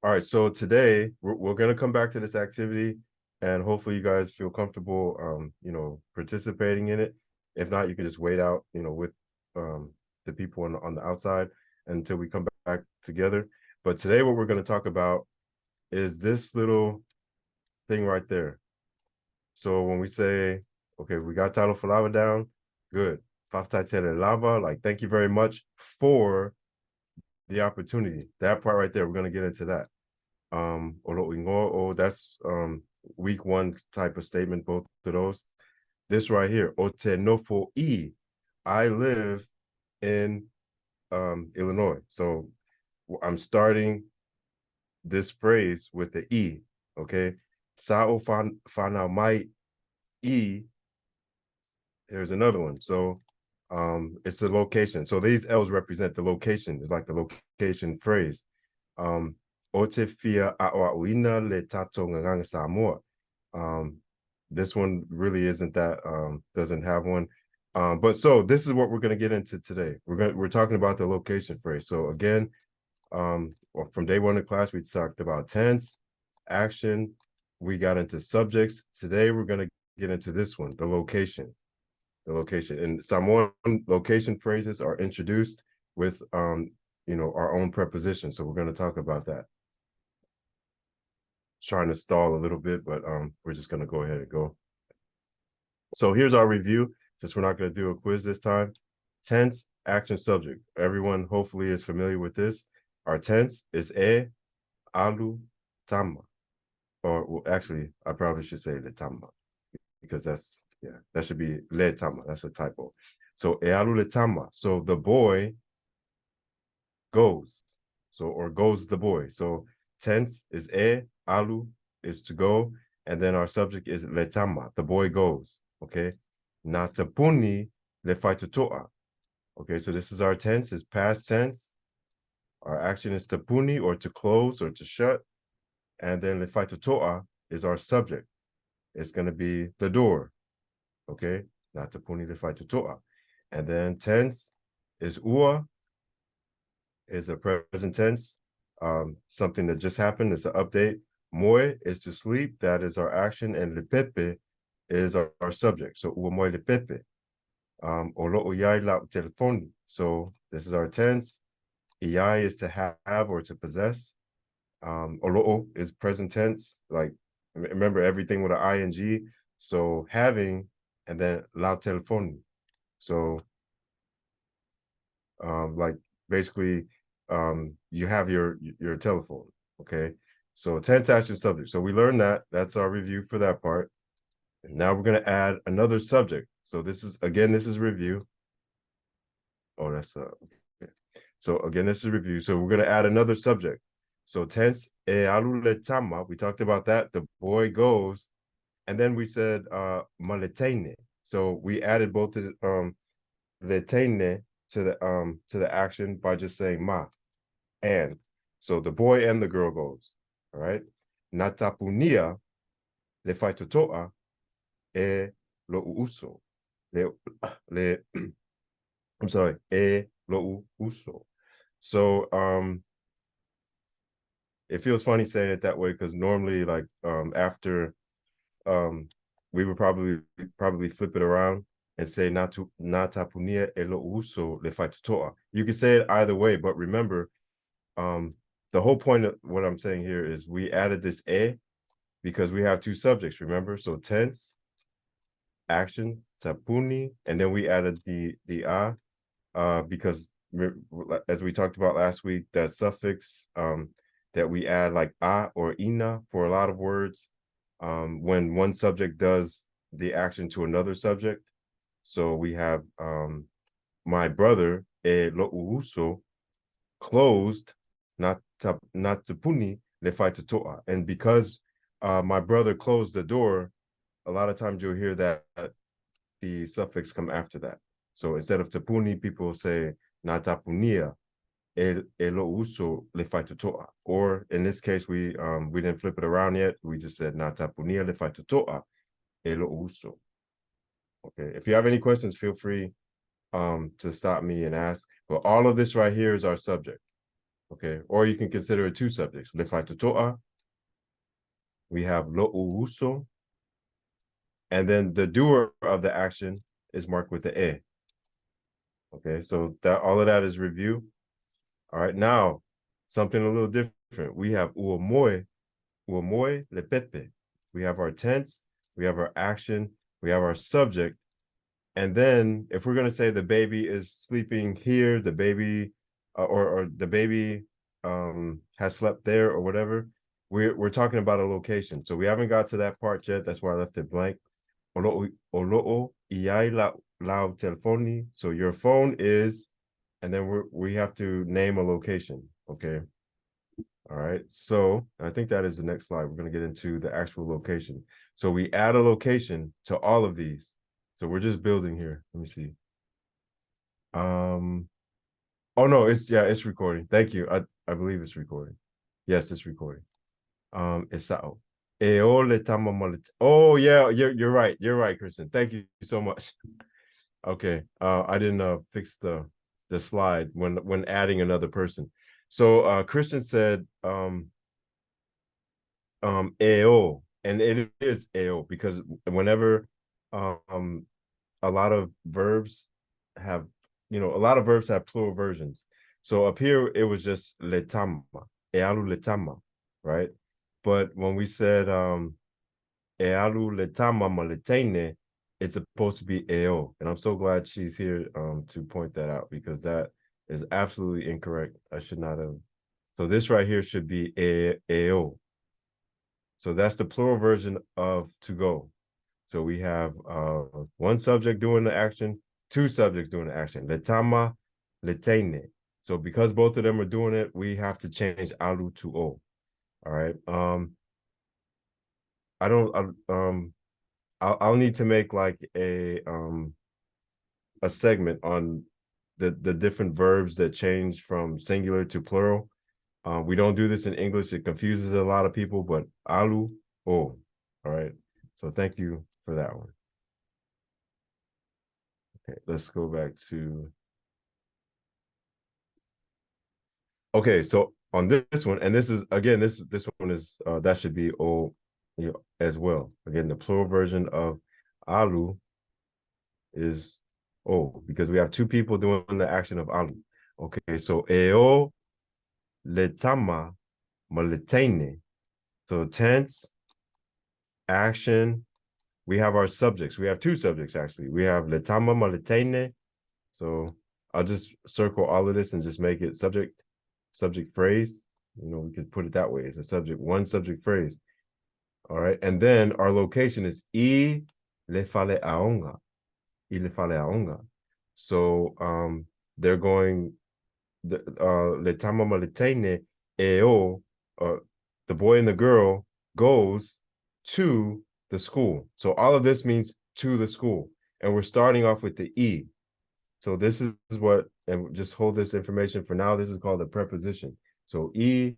All right, so today we're gonna come back to this activity, and hopefully you guys feel comfortable, participating in it. If not, you can just wait out, with the people on the outside until we come back together. But today, what we're gonna talk about is this little thing right there. So when we say, okay, we got title for lava down, good. Lava, like thank you very much for the opportunity. That part right there, we're gonna get into that. That's week one type of statement, both of those. This right here, Otenofo I. I live in Illinois. So I'm starting this phrase with the E. Okay. Sao fanau mai I. There's another one. So it's the location. So these L's represent the location. It's like the location phrase. Ote fia a'oa'uina le tato ngangang Samoa. This one really isn't that, doesn't have one. But so this is what we're going to get into today. We're talking about the location phrase. So again, from day one of class, we talked about tense, action. We got into subjects. Today, we're going to get into this one, the location. The location. And Samoan location phrases are introduced with, our own prepositions. So we're going to talk about that. Trying to stall a little bit, but we're just going to go ahead and go. So here's our review, since we're not going to do a quiz this time. Tense, action, subject. Everyone hopefully is familiar with this. Our tense is alu, tama. Or well, actually, I probably should say le tama, because that should be le tama. That's a typo. So alu le tama. So the boy goes. So, or goes the boy. So tense is alu is to go, and then our subject is le tama. The boy goes. Okay. Na tapuni le faitutoa. Okay, so this is our tense, is past tense. Our action is tapuni, or to close or to shut. And then le faitutoa is our subject. It's going to be the door. Okay, na tapuni le faitutoa. And then tense is ua, is a present tense, something that just happened. It's an update. Moe is to sleep. That is our action. And lepepe is our subject. So ua moe lepepe. Olo uyai la telefoni. So this is our tense. Iyai is to have or to possess. Olo is present tense. Like, remember everything with an ing. So having, and then la telefoni. So like basically you have your telephone. Okay, so tense, action, subject. So we learned that. That's our review for that part. And now we're going to add another subject. So this is review. Oh, that's okay. So again, this is review. So we're going to add another subject. So tense, alu tama. We talked about that. The boy goes, and then we said maletene. So we added both the letene to the action by just saying ma, and. So the boy and the girl goes. All right. Natapunia le faitotoa e lo uso. I'm sorry, e lo uso. So it feels funny saying it that way, because normally, like, after we would probably flip it around and say natapunia e lo uso le faitotoa. You can say it either way, but remember, the whole point of what I'm saying here is we added this because we have two subjects, remember? So tense, action, tapuni, and then we added the because as we talked about last week, that suffix that we add, like a or ina, for a lot of words, when one subject does the action to another subject. So we have my brother lo uso closed not tapuni le faitotoa. And because my brother closed the door, a lot of times you'll hear that the suffix come after that. So instead of tapuni, people say na tapunia e lo uso le faitotoa. Or in this case, we didn't flip it around yet. We just said na tapunia le faitotoa e lo uso. Okay. If you have any questions, feel free to stop me and ask. But all of this right here is our subject. Okay, or you can consider it two subjects. Le fai totoa. We have lo uso, and then the doer of the action is marked with the e. Okay, so that all of that is review. All right, now something a little different. We have uomoe lepete. We have our tense, we have our action, we have our subject. And then if we're going to say the baby is sleeping here, the baby or the baby has slept there or whatever, we're talking about a location. So we haven't got to that part yet. That's why I left it blank. Olo'o iai lao telefoni. So your phone is, and then we have to name a location. Okay. All right, so I think that is the next slide. We're going to get into the actual location. So we add a location to all of these. So we're just building here. Let me see. Oh no, it's recording. Thank you. I believe it's recording. Yes, it's recording. It's sao. Oh yeah, you're right. You're right, Christian. Thank you so much. Okay. I didn't fix the slide when adding another person. So Christian said AO, and it is AO because whenever a lot of verbs have, a lot of verbs have plural versions. So up here it was just letama, ealu letama, right? But when we said ealu letama maletene, it's supposed to be AO. And I'm so glad she's here to point that out because that is absolutely incorrect. I should not have. So this right here should be AO. So that's the plural version of to go. So we have one subject doing the action, two subjects doing the action. Letama, letene. So because both of them are doing it, we have to change alu to o. All right. I'll need to make like a segment on the different verbs that change from singular to plural. We don't do this in English. It confuses a lot of people, but alu, o. All right. So thank you for that one. Okay, let's go back to. Okay, so on this one, and this is again, this one is that should be o, as well. Again, the plural version of alu is o because we have two people doing the action of alu. Okay, so eo letama maletene. So tense, action. We have our subjects. We have two subjects actually. We have letama maletene. So I'll just circle all of this and just make it subject phrase. We could put it that way. It's a subject, one subject phrase. All right. And then our location is I le fale aonga. I le fale aonga. So they're going le tama maletene eo, the boy and the girl goes to the school. So all of this means to the school. And we're starting off with the E. So this is what, and just hold this information for now. This is called a preposition. So I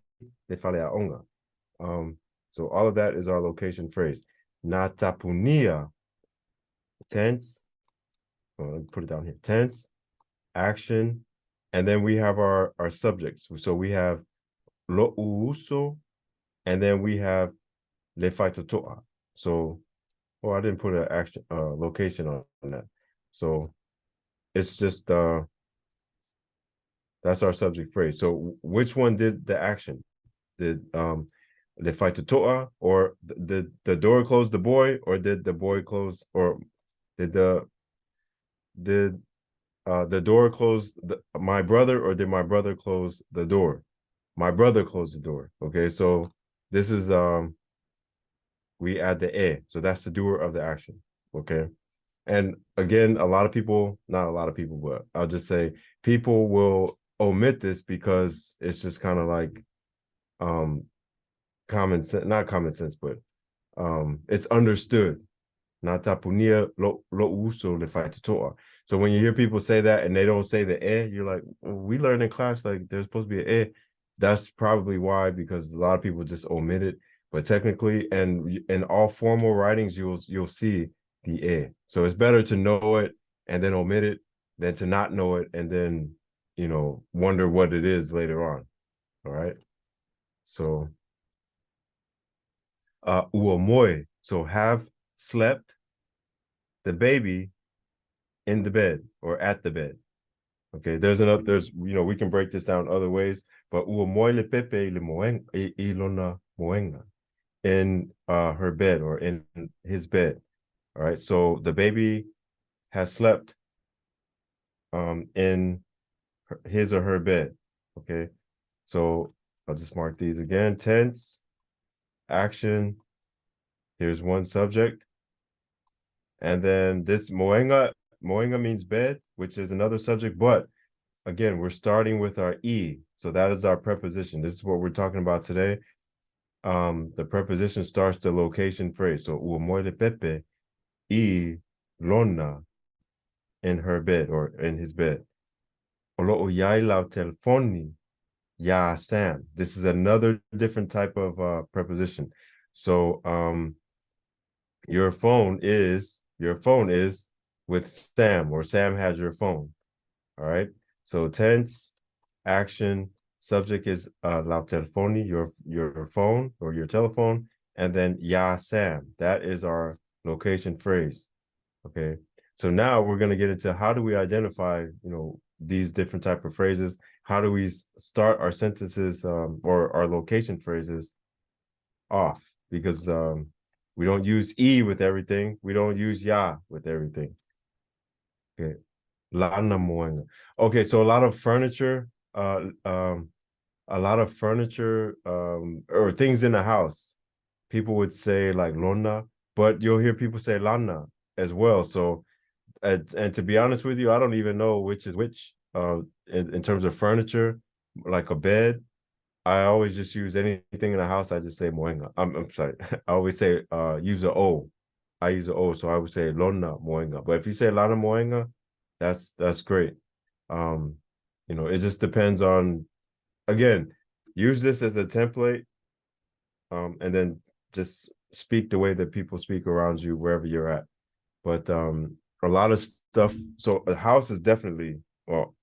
le fale aonga. So all of that is our location phrase. Natapunia, tense. Put it down here. Tense, action, and then we have our subjects. So we have lo uso, and then we have le fai totoa. So, I didn't put an action location on that. So it's just that's our subject phrase. So which one did the action? Did le fai totoa, or did the door close the boy, or did the boy close, or did the door close my brother, or did my brother close the door? My brother closed the door. Okay, so this is we add the e, so that's the doer of the action. Okay, and again, not a lot of people, but I'll just say people will omit this because it's just kind of like common sense, not common sense, but it's understood. Natapunia lo uso le fai totoa. So when you hear people say that and they don't say the you're like, well, we learned in class like there's supposed to be an That's probably why, because a lot of people just omit it. But technically, and in all formal writings, you'll see the So it's better to know it and then omit it than to not know it and then wonder what it is later on. All right. So uomoe. So have slept the baby in the bed or at the bed. Okay, there's we can break this down other ways, but uomoe le pepe le moenga ilona moenga in her bed or in his bed. All right, so the baby has slept in his or her bed. Okay, so I'll just mark these again. Tense, action. Here's one subject, and then this moenga means bed, which is another subject. But again, we're starting with our e, so that is our preposition. This is what we're talking about today. The preposition starts the location phrase. So uomoe pepe I lona in her bed or in his bed. Olo uyai lau telefoni ya Sam. This is another different type of preposition. So your phone is with Sam, or Sam has your phone. All right. So tense, action, subject is la telefoni, your phone or your telephone, and then ya Sam. That is our location phrase. Okay. So now we're going to get into how do we identify, these different type of phrases. How do we start our sentences or our location phrases off? Because we don't use e with everything. We don't use ya with everything. Okay. Lana moenga. Okay, so a lot of furniture, or things in the house, people would say like lona, but you'll hear people say lana as well. So and to be honest with you, I don't even know which is which in terms of furniture, like a bed. I always just use anything in the house. I just say moenga. I'm sorry. I always say use a o. I use a o, so I would say lona moenga. But if you say lana moenga, that's great. It just depends on, again, use this as a template, and then just speak the way that people speak around you wherever you're at. But a lot of stuff. So a house is definitely, well,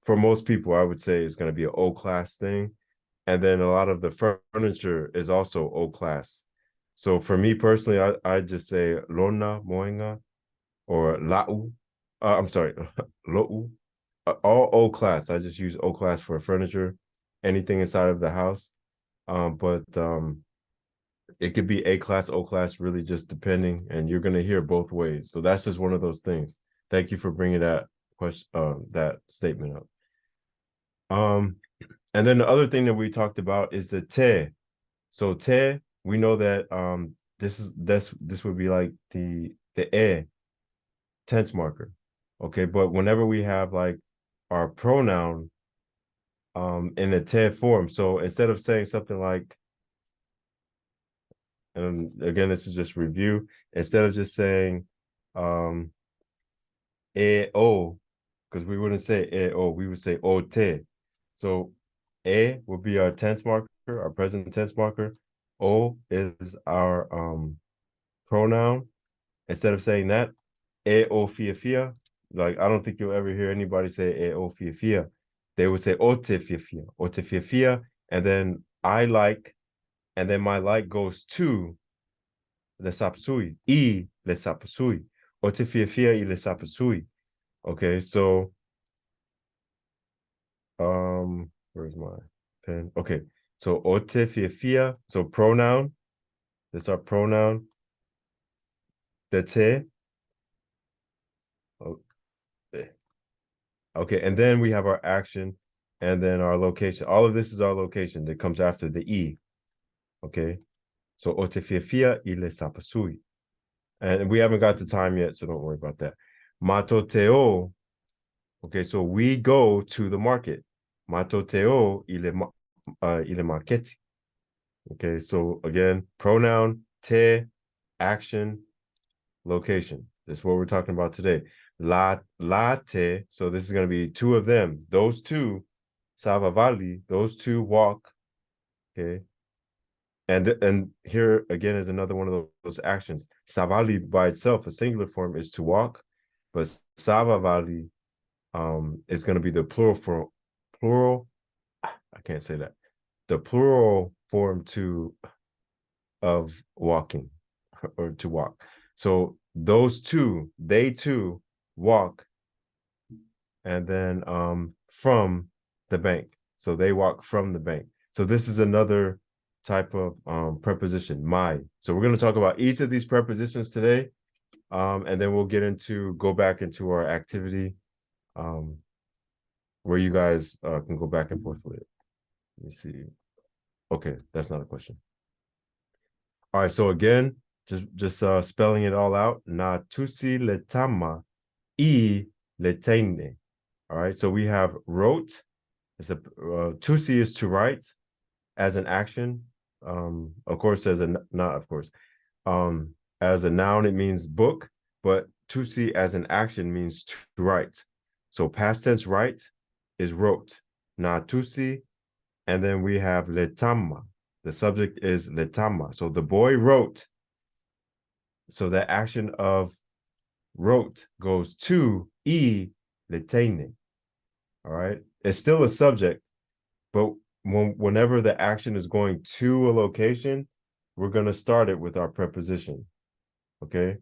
for most people, I would say it's going to be an O class thing. And then a lot of the furniture is also O class. So for me personally, I just say lona moenga or lau. I'm sorry, lo'u. All O class. I just use O class for furniture, anything inside of the house. But it could be A class, O class, really just depending, and you're gonna hear both ways. So that's just one of those things. Thank you for bringing that question, that statement up. And then the other thing that we talked about is the te. So te, we know that this would be like the tense marker. Okay, but whenever we have like our pronoun in the te form, so instead of saying something like, and again, this is just review, instead of just saying e o, because we wouldn't say e o, we would say o te. So e would be our tense marker, our present tense marker. O is our pronoun. Instead of saying that, e o fia fia, like I don't think you'll ever hear anybody say e o fia fia. They would say o te fia fia, and then I like, and then my like goes to le sapsui, I le sapsui, o te fia fia I le sapsui. Okay, so where's my pen? Okay, so o te fia fia, so pronoun, that's our pronoun. The te, okay, and then we have our action, and then our location. All of this is our location that comes after the E. Okay, so o te fia fia I le sapasui. And we haven't got the time yet, so don't worry about that. Mato te o. Okay, so we go to the market. Mato te o I le market. Okay, so again, pronoun, te, action, location. This is what we're talking about today. Te, so this is going to be two of them. Those two, savavali, those two walk. Okay. And here again is another one of those actions. Savali by itself, a singular form, is to walk, but savavali is going to be the plural I can't say that. The plural form of walking or to walk. So those two, they two walk, and then from the bank. So they walk from the bank. So this is another type of preposition, my. So we're going to talk about each of these prepositions today, and then we'll go back into our activity, um, where you guys can go back and forth with it. Let me see. Okay, that's not a question. All right, so again, just spelling it all out. Na tusi letama I letene. All right, so we have wrote. It's a tusi is to write as an action. Of course, as a not of course. As a noun, it means book, but tusi as an action means to write. So past tense write is wrote. Na tusi, and then we have letama. The subject is letama. So the boy wrote. So the action of wrote goes to I letene. All right. It's still a subject, but whenever the action is going to a location, we're going to start it with our preposition. Okay.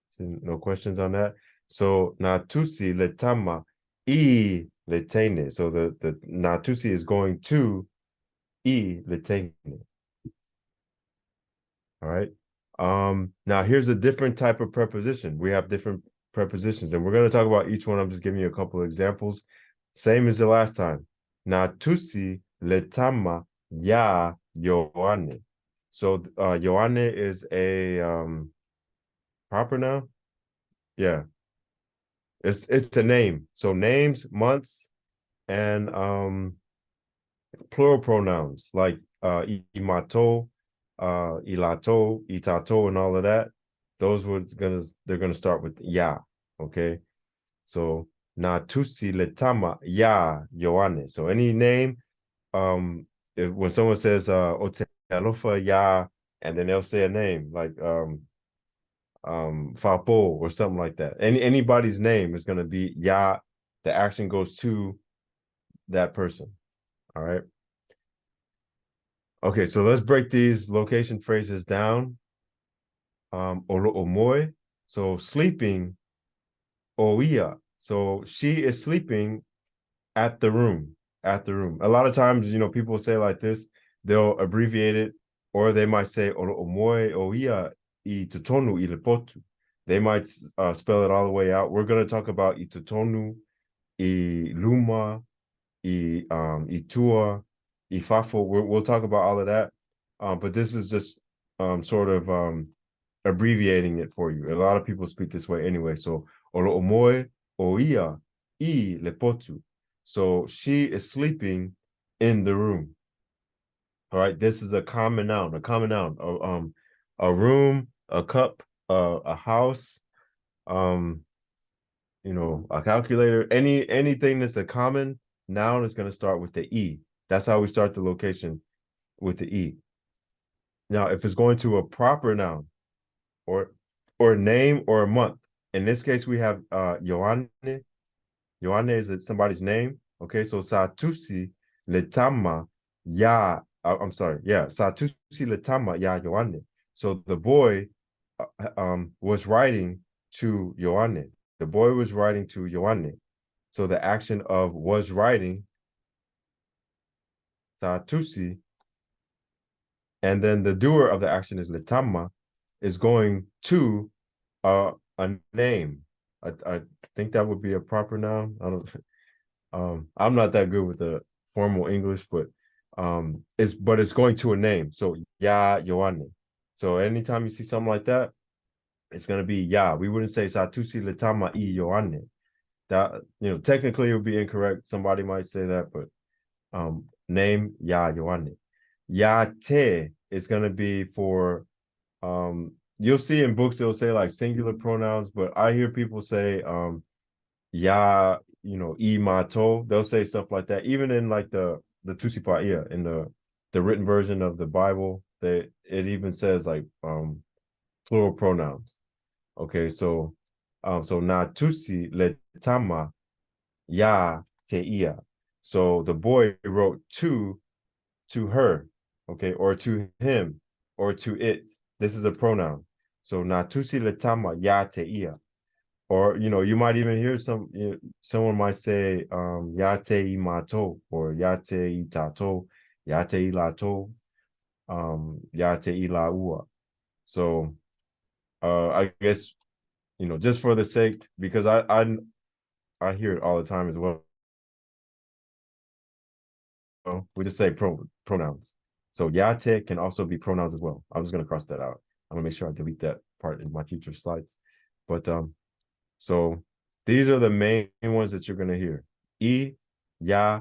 So no questions on that. So natusi letama I letene. So the natusi is going to I letene. All right. Now here's a different type of preposition. We have different prepositions, and we're going to talk about each one. I'm just giving you a couple of examples. Same as the last time. Natusi letama ya Yohane. So Yohane is a proper noun. Yeah. It's a name. So names, months, and plural pronouns like imato, ilato, itato, and all of that. Those they're gonna start with ya. Okay. So natusi letama ya Yohane. So any name, when someone says otealofa ya, and then they'll say a name like Fapo or something like that. Anybody's name is gonna be ya. The action goes to that person. All right. Okay, so let's break these location phrases down. Olo omoy, so sleeping. Oia, so she is sleeping at the room. At the room. A lot of times, people say like this, they'll abbreviate it, or they might say olo omoy oia I tutonu I lepotu. They might spell it all the way out. We're going to talk about I tutonu, I luma, Itua, Ifafo. We'll talk about all of that. But this is just sort of abbreviating it for you. A lot of people speak this way anyway. So, Olo Omoe Oia I Lepotu. So she is sleeping in the room. All right, this is a common noun, a room, a cup, a house, a calculator, anything that's a common noun is going to start with the E. That's how we start the location, with the E. Now, if it's going to a proper noun or name or a month, in this case, we have Yohane. Yohane is somebody's name. Okay, so Satusi Letama Ya. I'm sorry, yeah, Satusi Letama Ya Yohane. So the boy was writing to Yohane. The boy was writing to Yohane. So the action of was writing, Satusi, and then the doer of the action is Letama, is going to a name. I think that would be a proper noun. I don't. I'm not that good with the formal English, but it's going to a name. So Ya Yohane. So anytime you see something like that, it's gonna be Ya. We wouldn't say Satusi Letama I Yohane. That technically it would be incorrect. Somebody might say that, but name Ya Yohane. Ya Te is gonna be for you'll see in books it'll say like singular pronouns, but I hear people say ya, I mato. They'll say stuff like that. Even in like the Tusipaia, in the written version of the Bible, it even says like plural pronouns. Okay, so na tusi le tama ya teia. So the boy wrote to her, okay, or to him, or to it. This is a pronoun. So natusi letama ya te ia. Or you might even hear someone might say ya te imato or ya te itato, ya te ilato, ya te ilaua. So I guess just for the sake, because I hear it all the time as well. We just say pronouns. So yate can also be pronouns as well. I'm just gonna cross that out. I'm gonna make sure I delete that part in my future slides. But so these are the main ones that you're gonna hear. I, ya,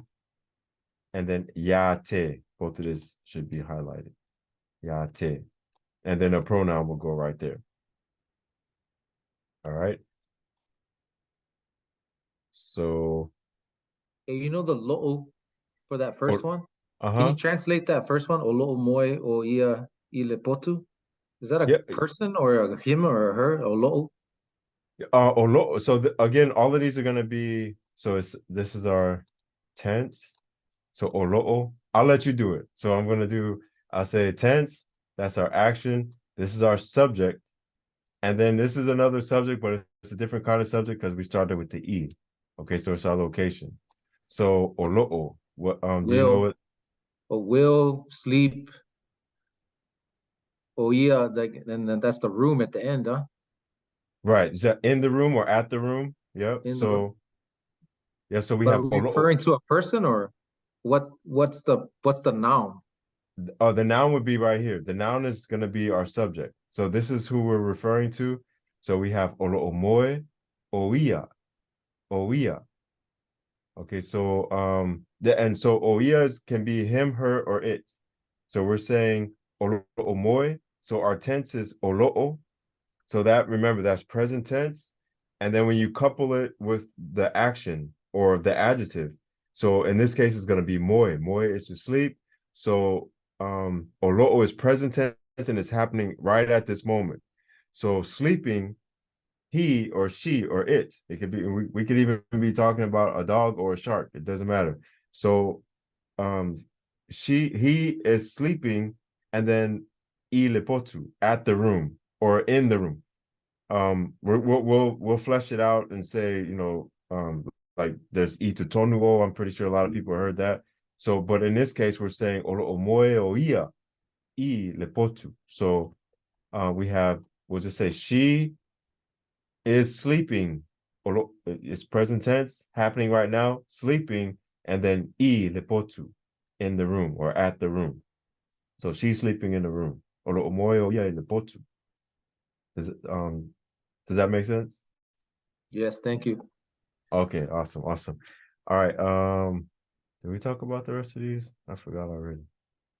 and then yate. Both of this should be highlighted. Yate. And then a pronoun will go right there. All right. So You know the lo'o for that first one? Can you uh-huh. translate that first one? O lo'o moe o ia ilepotu? Is that a Yeah. person or a him or a her? O lo'o? So again, all of these are gonna be this is our tense. So olo'o, I'll let you do it. So I'll say tense, that's our action. This is our subject. And then this is another subject, but it's a different kind of subject because we started with the E. Okay, so it's our location. So olo'o, what do you know Will what? or will sleep? Oh yeah, and then that's the room at the end, huh? Right. Is that in the room or at the room? Yep. In the room. So yeah, so we But have olo'o. referring to a person or what's the noun? Oh, the noun would be right here. The noun is going to be our subject. So this is who we're referring to. So we have olo'omoe, oia, oia. Okay, so and so oias can be him, her, or it. So we're saying olo'omoe. So our tense is olo'o. So that, remember, that's present tense. And then when you couple it with the action or the adjective, so in this case, it's going to be moe. Moe is to sleep. So olo'o is present tense and it's happening right at this moment. So sleeping, he or she or it could be, we could even be talking about a dog or a shark. It doesn't matter. So um he is sleeping, and then ilepotu, at the room or in the room. We'll flesh it out and say, like there's itutonuo. I'm pretty sure a lot of people heard that. So, but in this case, we're saying omoe o ia I lepotu. So we'll just say she is sleeping. It's present tense happening right now, sleeping, and then I lepotu, in the room or at the room. So she's sleeping in the room. Olo omoe o ia lepotu. Does it, does that make sense? Yes, thank you. Okay, awesome. All right. Did we talk about the rest of these? I forgot already.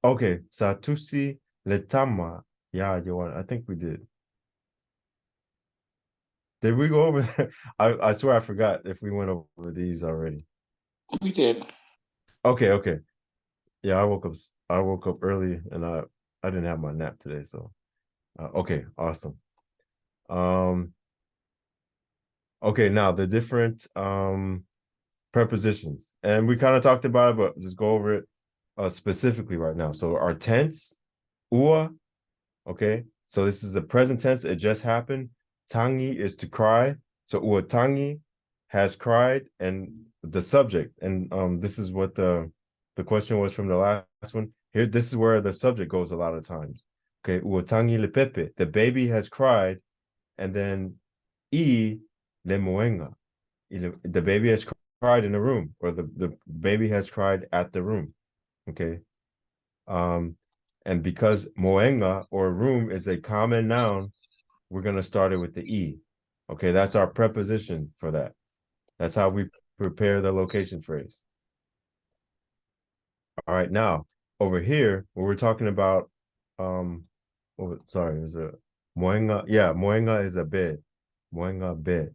Okay, Satusi Letama. Yeah, Johan, I think we did. Did we go over that? I swear I forgot if we went over these already. We did. Okay. Yeah, I woke up early and I didn't have my nap today, so okay, awesome. Um okay, now the different prepositions. And we kind of talked about it, but just go over it specifically right now. So our tense, ua, okay? So this is a present tense, it just happened. Tangi is to cry. So ua tangi has cried, and the subject, and this is what the question was from the last one. Here, this is where the subject goes a lot of times. Okay, ua tangi le pepe, the baby has cried, and then I le moenga, the baby has cried in the room, or the baby has cried at the room. Okay. And because moenga or room is a common noun, we're gonna start it with the E. Okay, that's our preposition for that. That's how we prepare the location phrase. All right, now over here, when we're talking about oh, sorry, is a moenga. Yeah, moenga is a bed. Moenga bed.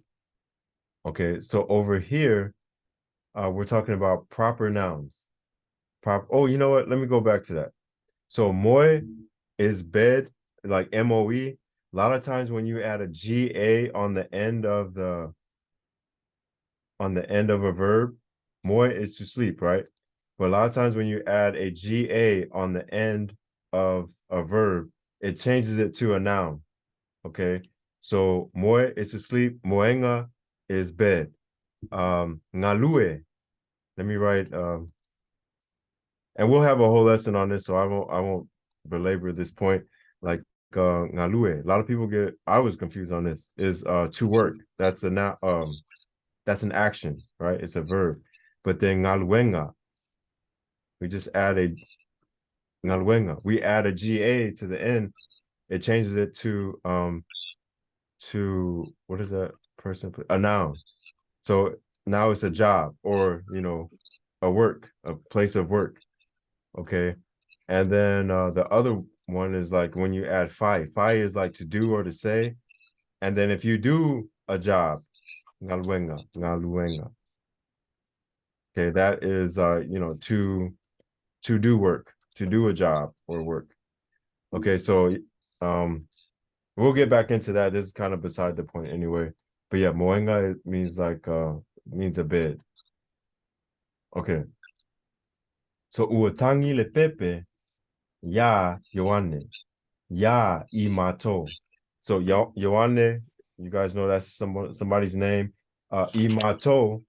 Okay, so over here, we're talking about proper nouns. Oh, you know what? Let me go back to that. So moe is bed, like MOE. A lot of times when you add a GA on the end of a verb, Moi is to sleep, right? But a lot of times when you add a GA on the end of a verb, it changes it to a noun. Okay. So moi is to sleep, moenga is bed. Ngalue. Let me write and we'll have a whole lesson on this, so I won't belabor this point. Like ngalue. A lot of people I was confused on this, is to work. That's that's an action, right? It's a verb. But then ngaluenga, we just add a ngaluenga. We add a GA to the end. It changes it to what is that person? A noun. So now it's a job, or a work, a place of work. Okay. And then the other one is like when you add fi. Fi is like to do or to say. And then if you do a job, ngaluenga, ngaluenga. Okay, that is to do work, to do a job or work. Okay, so we'll get back into that. This is kind of beside the point anyway. But yeah, moenga means like means a bed. Okay. So uotangi le pepe ya yoane. Ya imato. So Yoane, you guys know that's somebody's name. Imato,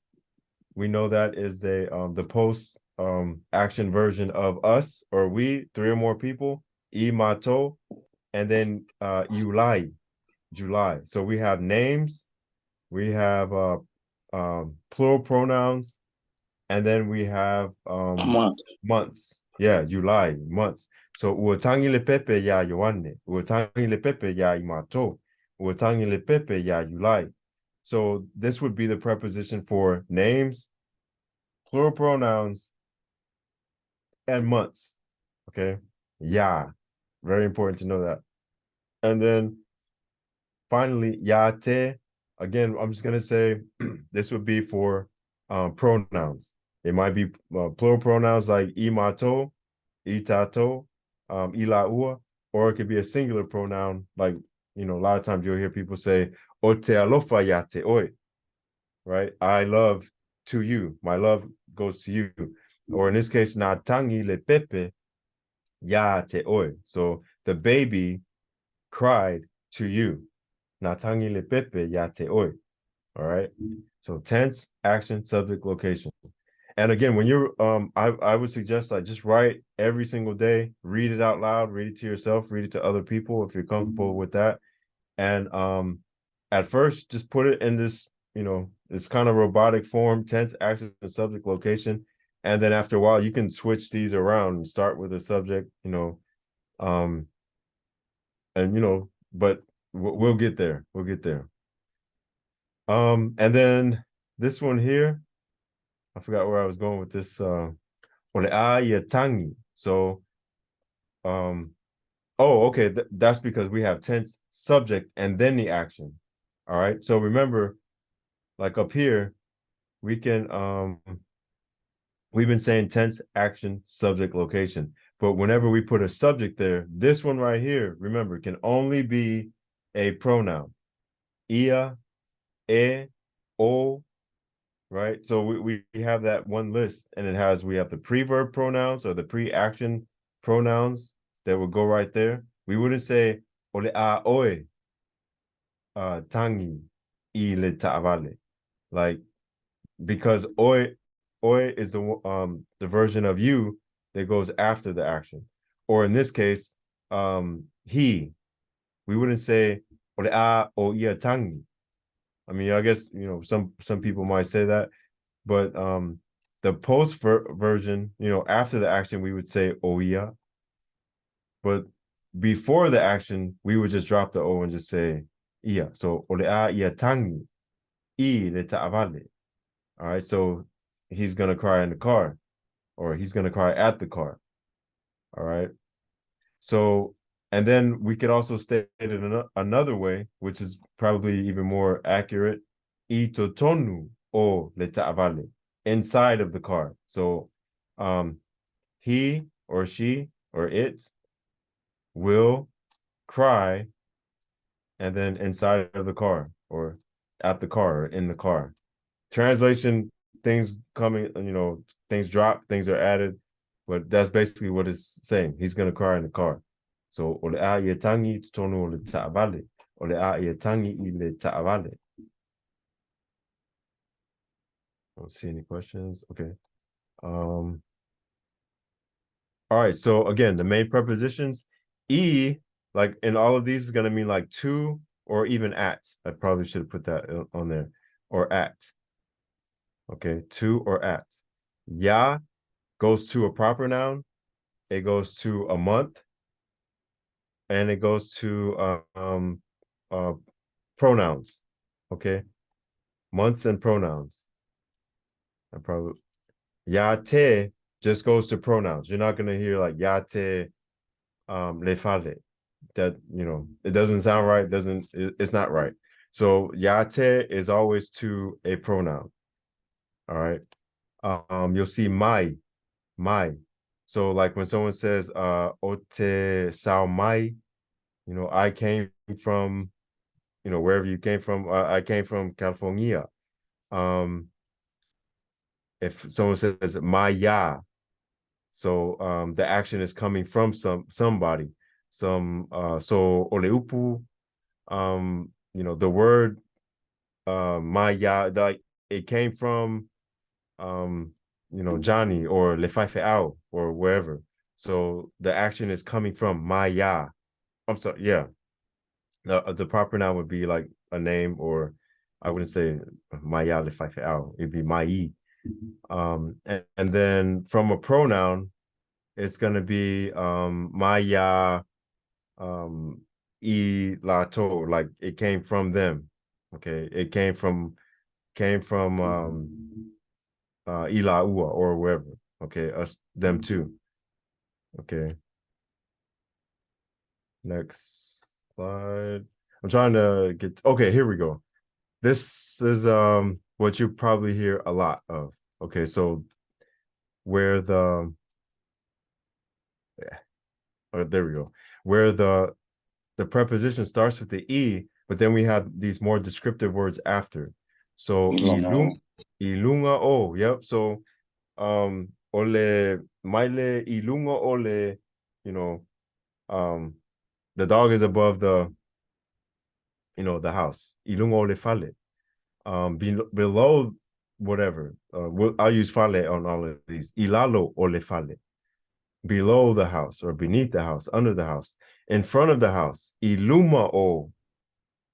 we know that is the post action version of us or we, three or more people. Imato, and then July, July. So we have names, we have plural pronouns, and then we have Month. months. Yeah, July, months. So uotangi le pepe ya Yoane, uotangi le pepe ya imato, uotangi le pepe ya July. So this would be the preposition for names, plural pronouns, and months. Okay. Yeah. Very important to know that. And then finally, yate. Again, I'm just gonna say this would be for pronouns. It might be plural pronouns like imato, itato, ilaua, or it could be a singular pronoun like, a lot of times you'll hear people say o te alofa yate oi, right? I love to you. My love goes to you. Or in this case, na tangi le pepe ya te oi. So the baby cried to you. Na tangi le pepe ya te oi. All right. So tense, action, subject, location. And again, when you're I would suggest like just write every single day, read it out loud, read it to yourself, read it to other people if you're comfortable with that. And at first just put it in this, this kind of robotic form, tense, action, subject, location. And then after a while you can switch these around and start with a subject, um and but we'll get there. We'll get there. And then this one here, I forgot where I was going with this. Tangi. So, oh, okay. That's because we have tense, subject, and then the action. All right. So remember, like up here, we can we've been saying tense, action, subject, location. But whenever we put a subject there, this one right here, remember, can only be a pronoun. Ia, e, o, right? So we have that one list, and we have the preverb pronouns or the pre-action pronouns that would go right there. We wouldn't say ole a oe tangi I le ta'avale, like, because oe is the version of you that goes after the action. Or in this case, he, we wouldn't say ole a o ia tangi. I mean, I guess some people might say that, but the post version, after the action, we would say oia, but before the action, we would just drop the o and just say ia. So olea ia tangi I le ta'avale. All right, so he's gonna cry in the car, or he's gonna cry at the car. All right, so and then we could also state it in another way, which is probably even more accurate. I totonu o le ta'avale, inside of the car. So he or she or it will cry, and then inside of the car or at the car or in the car. Translation things coming, things drop, things are added, but that's basically what it's saying. He's gonna cry in the car. So ole a ia tangi tonu ole ta'avale. Ole a ia tangi ile ta'avale. I don't see any questions. Okay. All right, so again, the main prepositions, e, like in all of these is going to mean like to or even at. I probably should have put that on there. Or at. Okay, to or at. Ya goes to a proper noun. It goes to a month. And it goes to pronouns. Okay, months and pronouns. I probably ya te just goes to pronouns. You're not gonna hear like ya te le fale. That it doesn't sound right. It's not right. So ya te is always to a pronoun. All right. You'll see my. So like when someone says ote sao mai, I came from, wherever you came from. I came from California. If someone says my ya, so the action is coming from somebody. So oleupu, the word my ya, like it came from Johnny or Lefaife or wherever. So the action is coming from my ya. I'm sorry, yeah. The proper noun would be like a name, or I wouldn't say Maya Lefaife. It'd be Mai. And then from a pronoun, it's gonna be Maya I Lato, like it came from them. Okay, it came from Ilaua or wherever. Okay, us them too. Okay. Next slide. I'm trying to get okay, here we go. This is what you probably hear a lot of. Okay, so where there we go. Where the preposition starts with the e, but then we have these more descriptive words after. So ilunga o, yep. So ole maile ilunga ole, the dog is above the house. Ilunga ole fale. Below whatever. I'll use fale on all of these. Ilalo ole fale. Below the house or beneath the house, under the house, in front of the house. Iluma o.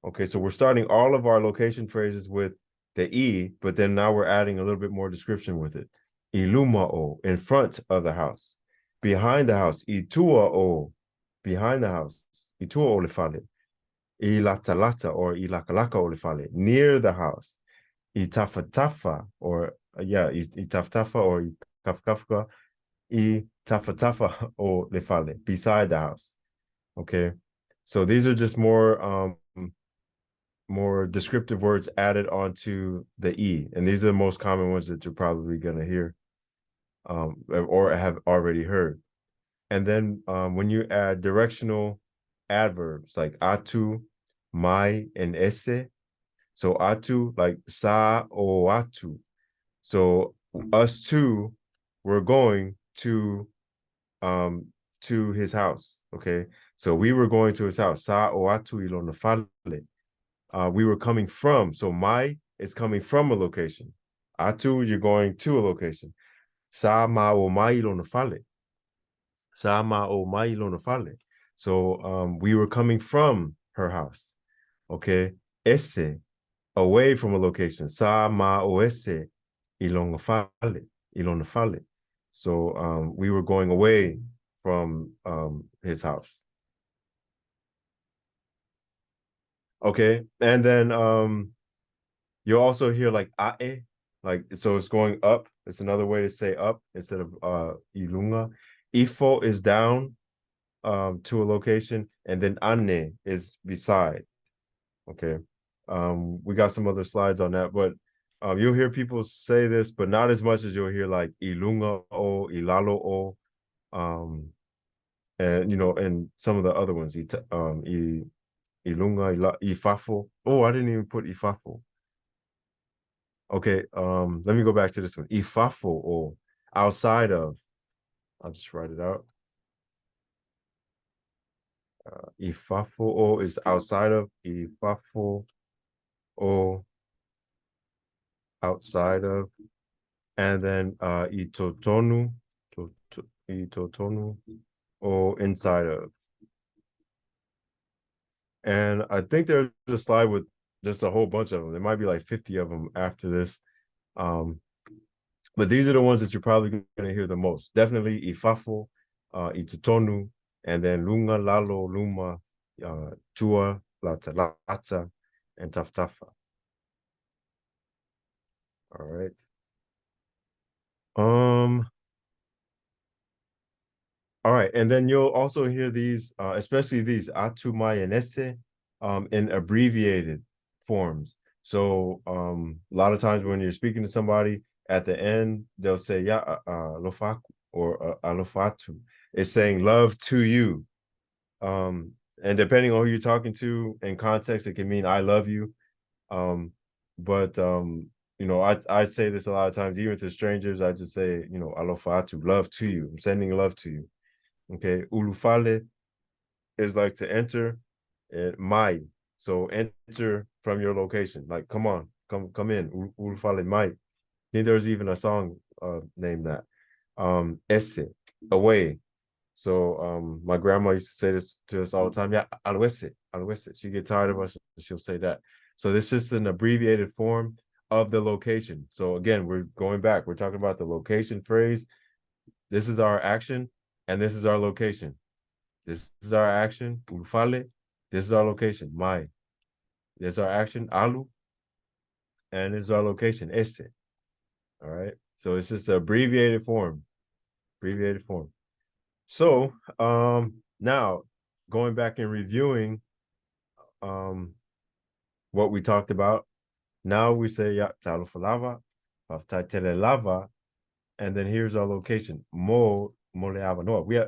Okay, so we're starting all of our location phrases with the e, but then now we're adding a little bit more description with it. Iluma o, in front of the house. Behind the house. Itua o, behind the house. Itua ole fale. Ilatalata or ilakalaka ole fale. Near the house. Itafatafa or itaftafa or kafkafka, itafatafa or lefale, beside the house. Okay, so these are just more descriptive words added onto the e, and these are the most common ones that you're probably going to hear or have already heard. And then when you add directional adverbs like atu, mai, and esse. So atu, like sa o atu. So us two, we're going to his house. Okay. So we were going to his house. Sa o atu ilona fale. We were coming from. So mai is coming from a location. Atu, you're going to a location. Sa ma o mai ilona fale. Sa ma o mai ilona fale. So we were coming from her house. Okay. Esse, away from a location. Sa ma o esse ilona fale. So we were going away from his house. Okay. And then you'll also hear like ae, like so it's going up. It's another way to say up instead of ilunga. Ifo is down to a location, and then ane is beside. Okay. We got some other slides on that, but you'll hear people say this, but not as much as you'll hear like ilunga o, ilalo o, and and some of the other ones, ilunga, ifafo. Oh, I didn't even put ifafo. Okay, let me go back to this one. Ifafo or outside of. I'll just write it out. Ifafo o is outside of. Ifafo o outside of. And then itotonu, itotonu or inside of. And I think there's a slide with just a whole bunch of them. There might be like 50 of them after this. Um, but these are the ones that you're probably going to hear the most. Definitely Ifafo, Itutonu, and then Lunga, Lalo, Luma, Chua, Lata, Lata, and Taftafa. All right. All right, and then you'll also hear these, especially these Atumai and Esse, in abbreviated forms. So a lot of times when you're speaking to somebody at the end, they'll say ya lofaku or alofatu. It's saying love to you. And depending on who you're talking to in context, it can mean I love you. But I say this a lot of times, even to strangers. I just say, alofatu, love to you. I'm sending love to you. Okay, ulufale is like to enter, and mai. So enter from your location. Like, come on, come in. Ulufale mai. I think there's even a song named that. Esse, away. So my grandma used to say this to us all the time. Yeah, alwese, alwese. She get tired of us, she'll say that. So this is just an abbreviated form of the location. So again, we're going back. We're talking about the location phrase. This is our action, and this is our location. This is our action, ulfale. This is our location, mai. This is our action, alu. And this is our location, este. All right. So it's just an abbreviated form. Abbreviated form. So now going back and reviewing what we talked about. Now we say ya talufalava, lava, and then here's our location. Moleava. No, we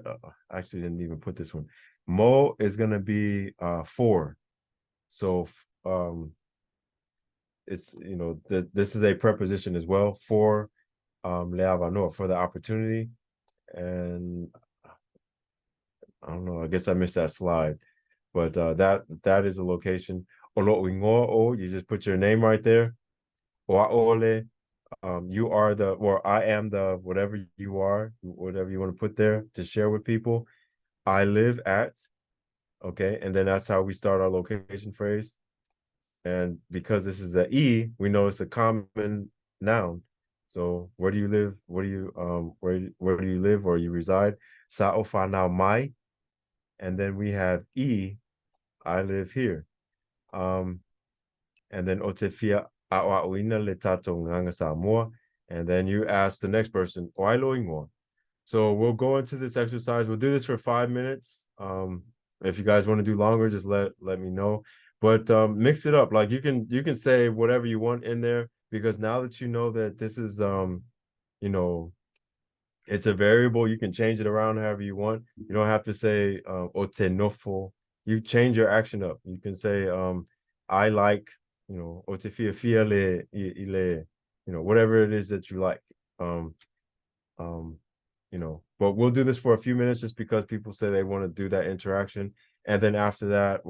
actually didn't even put this one. Mo is gonna be 4. So it's this is a preposition as well for leava no for the opportunity. And I don't know, I guess I missed that slide, but that is a location. Olo you just put your name right there. Oaole, you are the, or I am the, whatever you are, whatever you want to put there to share with people. I live at, okay, and then that's how we start our location phrase. And because this is a E, we know it's a common noun. So where do you live? Where do you live or you reside? Sa'ofa now mai. And then we have E, I live here. And then Otefia A'auina le tato nganga Samoa. And then you ask the next person, Oiloingoa. So we'll go into this exercise. We'll do this for 5 minutes. If you guys want to do longer, just let me know. But mix it up. Like you can say whatever you want in there, because now that you know that this is you know it's a variable, you can change it around however you want. You don't have to say otenofo. You change your action up. You can say I like, otefia le ile, whatever it is that you like. Um, um, but we'll do this for a few minutes just because people say they want to do that interaction. And then after that,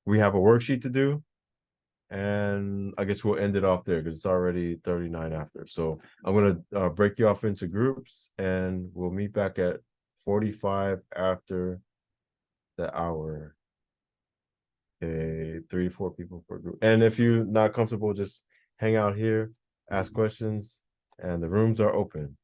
we have a worksheet to do. And I guess we'll end it off there because it's already 39 after. So I'm going to break you off into groups, and we'll meet back at 45 after the hour. Okay, 3 to 4 people per group. And if you're not comfortable, just hang out here, ask questions, and the rooms are open.